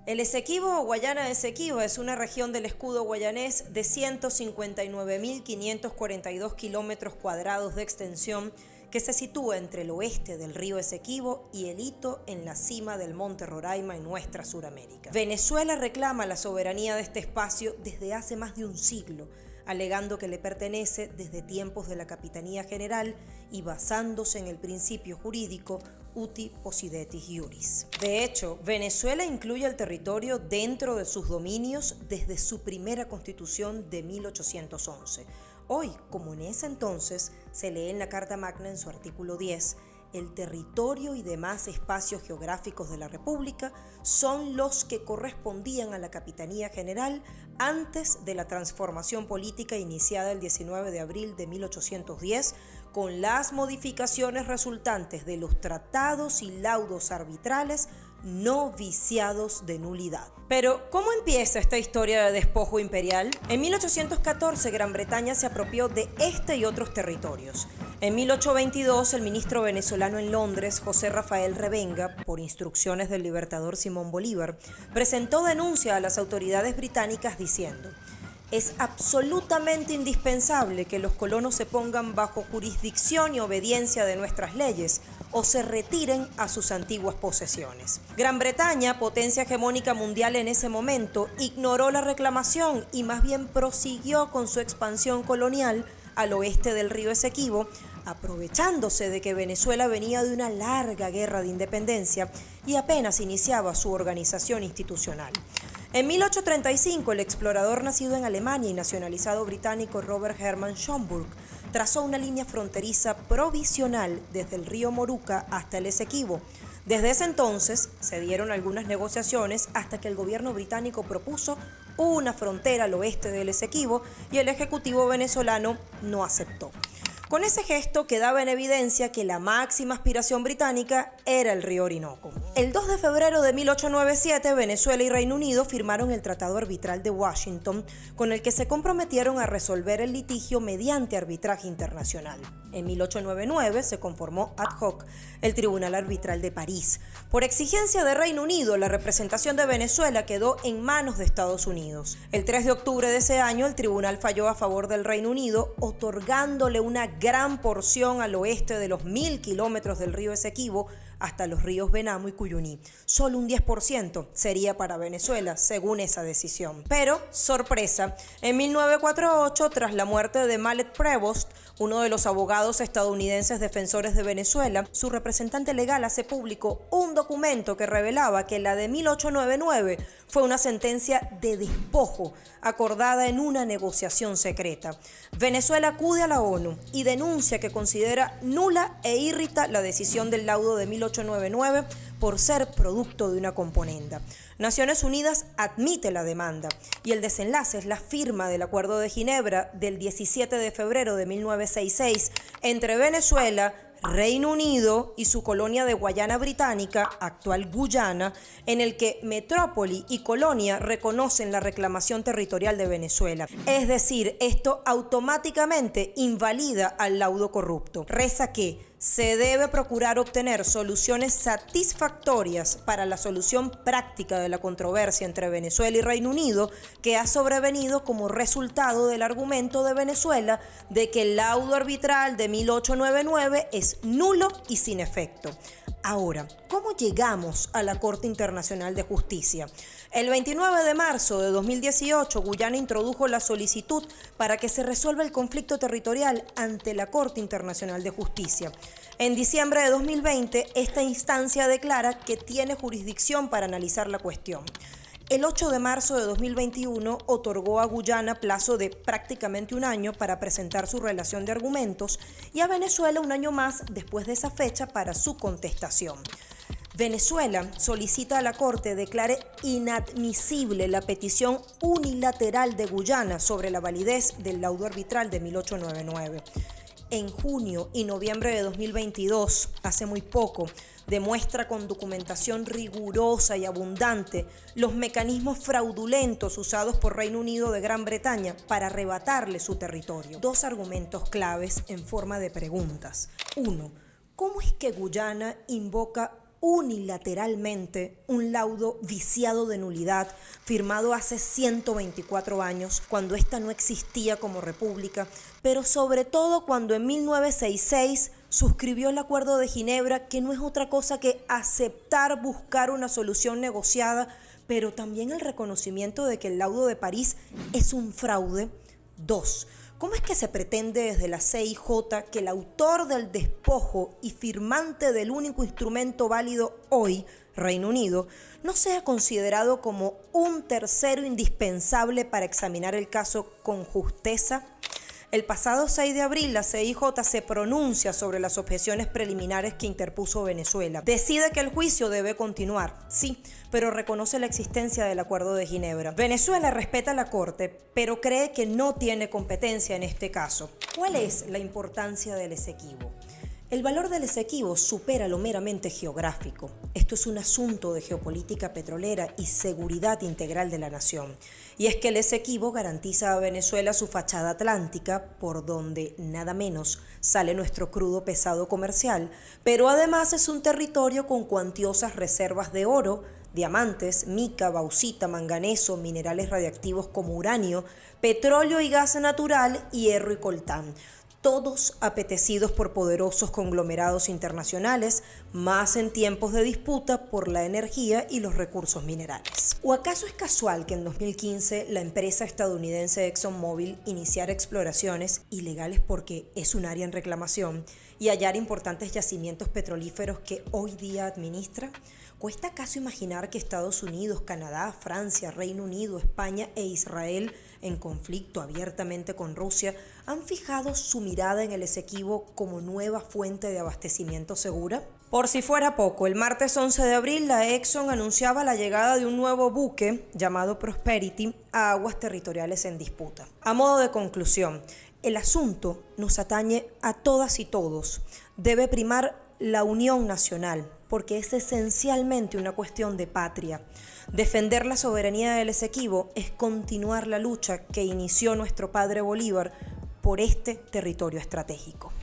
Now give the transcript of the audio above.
El Esequibo o Guayana Esequiba es una región del escudo guayanés de 159.542 kilómetros cuadrados de extensión que se sitúa entre el oeste del río Esequibo y el hito en la cima del monte Roraima en nuestra Suramérica. Venezuela reclama la soberanía de este espacio desde hace más de un siglo, alegando que le pertenece desde tiempos de la Capitanía General y basándose en el principio jurídico uti possidetis iuris. De hecho, Venezuela incluye el territorio dentro de sus dominios desde su primera constitución de 1811. Hoy, como en ese entonces, se lee en la Carta Magna en su artículo 10, el territorio y demás espacios geográficos de la República son los que correspondían a la Capitanía General antes de la transformación política iniciada el 19 de abril de 1810, con las modificaciones resultantes de los tratados y laudos arbitrales no viciados de nulidad. Pero, ¿cómo empieza esta historia de despojo imperial? En 1814, Gran Bretaña se apropió de este y otros territorios. En 1822, el ministro venezolano en Londres, José Rafael Revenga, por instrucciones del libertador Simón Bolívar, presentó denuncia a las autoridades británicas diciendo: es absolutamente indispensable que los colonos se pongan bajo jurisdicción y obediencia de nuestras leyes o se retiren a sus antiguas posesiones. Gran Bretaña, potencia hegemónica mundial en ese momento, ignoró la reclamación y más bien prosiguió con su expansión colonial al oeste del río Esequibo, aprovechándose de que Venezuela venía de una larga guerra de independencia y apenas iniciaba su organización institucional. En 1835, el explorador nacido en Alemania y nacionalizado británico Robert Hermann Schomburg trazó una línea fronteriza provisional desde el río Moruca hasta el Esequibo. Desde ese entonces se dieron algunas negociaciones hasta que el gobierno británico propuso una frontera al oeste del Esequibo y el ejecutivo venezolano no aceptó. Con ese gesto quedaba en evidencia que la máxima aspiración británica era el río Orinoco. El 2 de febrero de 1897, Venezuela y Reino Unido firmaron el Tratado Arbitral de Washington, con el que se comprometieron a resolver el litigio mediante arbitraje internacional. En 1899 se conformó ad hoc el Tribunal Arbitral de París. Por exigencia de Reino Unido, la representación de Venezuela quedó en manos de Estados Unidos. El 3 de octubre de ese año, el tribunal falló a favor del Reino Unido, otorgándole una gran porción al oeste de los 1.000 kilómetros del río Esequibo hasta los ríos Venamo y Cuyuní. Solo un 10% sería para Venezuela, según esa decisión. Pero, sorpresa, en 1948, tras la muerte de Mallet Prevost, uno de los abogados estadounidenses defensores de Venezuela, su representante legal hace público un documento que revelaba que la de 1899 fue una sentencia de despojo acordada en una negociación secreta. Venezuela acude a la ONU y denuncia que considera nula e irrita la decisión del laudo de 1899 por ser producto de una componenda. Naciones Unidas admite la demanda y el desenlace es la firma del Acuerdo de Ginebra del 17 de febrero de 1966 entre Venezuela, Reino Unido y su colonia de Guayana Británica, actual Guyana, en el que metrópoli y colonia reconocen la reclamación territorial de Venezuela. Es decir, esto automáticamente invalida al laudo corrupto. Reza que se debe procurar obtener soluciones satisfactorias para la solución práctica de la controversia entre Venezuela y Reino Unido que ha sobrevenido como resultado del argumento de Venezuela de que el laudo arbitral de 1899 es nulo y sin efecto. Ahora, ¿cómo llegamos a la Corte Internacional de Justicia? El 29 de marzo de 2018, Guyana introdujo la solicitud para que se resuelva el conflicto territorial ante la Corte Internacional de Justicia. En diciembre de 2020, esta instancia declara que tiene jurisdicción para analizar la cuestión. El 8 de marzo de 2021 otorgó a Guyana plazo de prácticamente un año para presentar su relación de argumentos y a Venezuela un año más después de esa fecha para su contestación. Venezuela solicita a la Corte declare inadmisible la petición unilateral de Guyana sobre la validez del laudo arbitral de 1899. En junio y noviembre de 2022, hace muy poco, demuestra con documentación rigurosa y abundante los mecanismos fraudulentos usados por Reino Unido de Gran Bretaña para arrebatarle su territorio. Dos argumentos claves en forma de preguntas. 1. ¿Cómo es que Guyana invoca unilateralmente un laudo viciado de nulidad firmado hace 124 años, cuando ésta no existía como república, pero sobre todo cuando en 1966 suscribió el Acuerdo de Ginebra, que no es otra cosa que aceptar buscar una solución negociada, pero también el reconocimiento de que el laudo de París es un fraude. 2. ¿Cómo es que se pretende desde la CIJ que el autor del despojo y firmante del único instrumento válido hoy, Reino Unido, no sea considerado como un tercero indispensable para examinar el caso con justeza? El pasado 6 de abril, la CIJ se pronuncia sobre las objeciones preliminares que interpuso Venezuela. Decide que el juicio debe continuar, sí, pero reconoce la existencia del Acuerdo de Ginebra. Venezuela respeta la Corte, pero cree que no tiene competencia en este caso. ¿Cuál es la importancia del Esequibo? El valor del Esequibo supera lo meramente geográfico. Esto es un asunto de geopolítica petrolera y seguridad integral de la nación. Y es que el Esequibo garantiza a Venezuela su fachada atlántica, por donde nada menos sale nuestro crudo pesado comercial, pero además es un territorio con cuantiosas reservas de oro, diamantes, mica, bauxita, manganeso, minerales radiactivos como uranio, petróleo y gas natural, hierro y coltán. Todos apetecidos por poderosos conglomerados internacionales, más en tiempos de disputa por la energía y los recursos minerales. ¿O acaso es casual que en 2015 la empresa estadounidense ExxonMobil iniciara exploraciones ilegales porque es un área en reclamación y hallar importantes yacimientos petrolíferos que hoy día administra? ¿Cuesta acaso imaginar que Estados Unidos, Canadá, Francia, Reino Unido, España e Israel, en conflicto abiertamente con Rusia, han fijado su mirada en el Esequibo como nueva fuente de abastecimiento segura? Por si fuera poco, el martes 11 de abril la Exxon anunciaba la llegada de un nuevo buque llamado Prosperity a aguas territoriales en disputa. A modo de conclusión, el asunto nos atañe a todas y todos. Debe primar la unión nacional, porque es esencialmente una cuestión de patria. Defender la soberanía del Esequibo es continuar la lucha que inició nuestro padre Bolívar por este territorio estratégico.